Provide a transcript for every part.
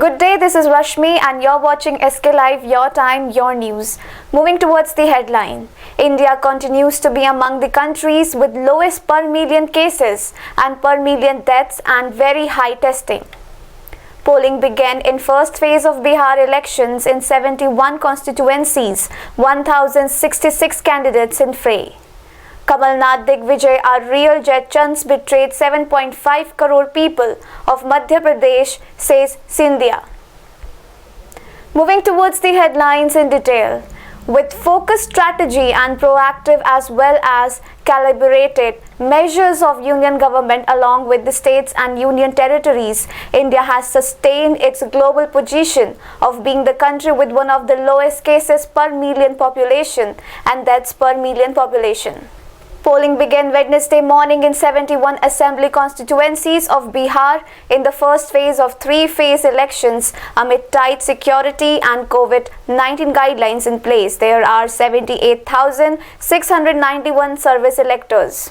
Good day, this is Rashmi and you're watching SK Live, your time, your news. Moving towards the headline. India continues to be among the countries with lowest per million cases and per million deaths and very high testing. Polling began in first phase of Bihar elections in 71 constituencies, 1,066 candidates in fray. Kamal Nath Digvijay, our real jet chunks betrayed 7.5 crore people of Madhya Pradesh, says Scindia. Moving towards the headlines in detail. With focused strategy and proactive as well as calibrated measures of union government along with the states and union territories, India has sustained its global position of being the country with one of the lowest cases per million population and deaths per million population. Polling began Wednesday morning in 71 assembly constituencies of Bihar in the first phase of three-phase elections amid tight security and COVID-19 guidelines in place. There are 78,691 service electors.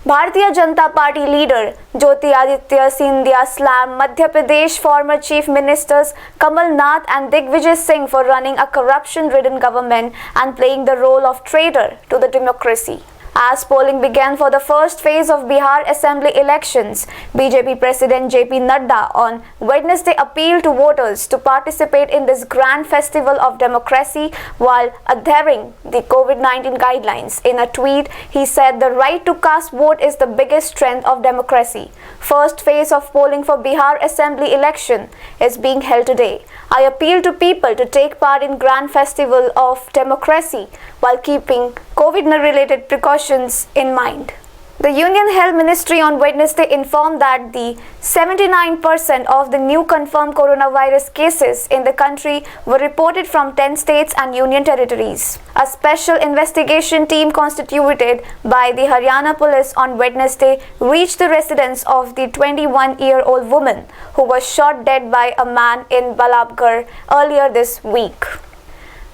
Bharatiya Janata Party leader Jyotiraditya Scindia slammed Madhya Pradesh former Chief Ministers Kamal Nath and Digvijay Singh for running a corruption-ridden government and playing the role of traitor to the democracy. As polling began for the first phase of Bihar Assembly elections, BJP President JP Nadda on Wednesday appealed to voters to participate in this grand festival of democracy while adhering the COVID-19 guidelines. In a tweet, he said the right to cast vote is the biggest strength of democracy. First phase of polling for Bihar Assembly election is being held today. I appeal to people to take part in grand festival of democracy while keeping COVID-related precautions in mind. The Union Health Ministry on Wednesday informed that the 79% of the new confirmed coronavirus cases in the country were reported from 10 states and union territories. A special investigation team constituted by the Haryana Police on Wednesday reached the residence of the 21-year-old woman who was shot dead by a man in Balabgarh earlier this week.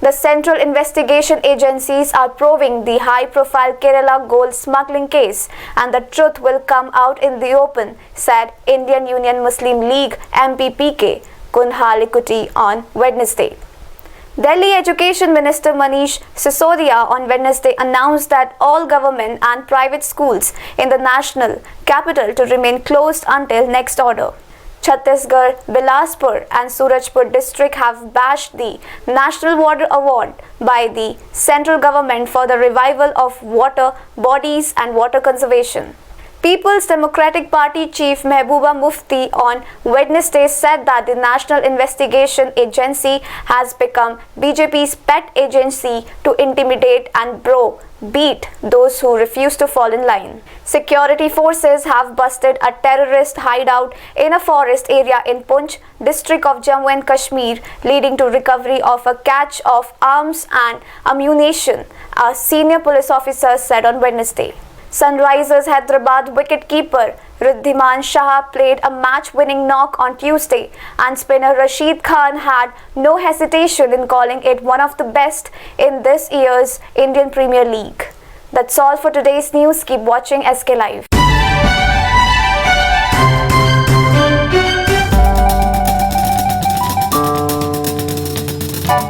The central investigation agencies are probing the high-profile Kerala gold smuggling case and the truth will come out in the open, said Indian Union Muslim League MP PK Kunhalikuti on Wednesday. Delhi Education Minister Manish Sisodia on Wednesday announced that all government and private schools in the national capital to remain closed until next order. Chhattisgarh, Bilaspur and Surajpur district have bashed the National Water Award by the central government for the revival of water bodies and water conservation. People's Democratic Party Chief Mehbooba Mufti on Wednesday said that the National Investigation Agency has become BJP's pet agency to intimidate and beat those who refuse to fall in line. Security forces have busted a terrorist hideout in a forest area in Poonch district of Jammu and Kashmir, leading to recovery of a cache of arms and ammunition, a senior police officer said on Wednesday. Sunrisers Hyderabad wicketkeeper Riddhiman Shah played a match-winning knock on Tuesday, and spinner Rashid Khan had no hesitation in calling it one of the best in this year's Indian Premier League. That's all for today's news. Keep watching SK Live.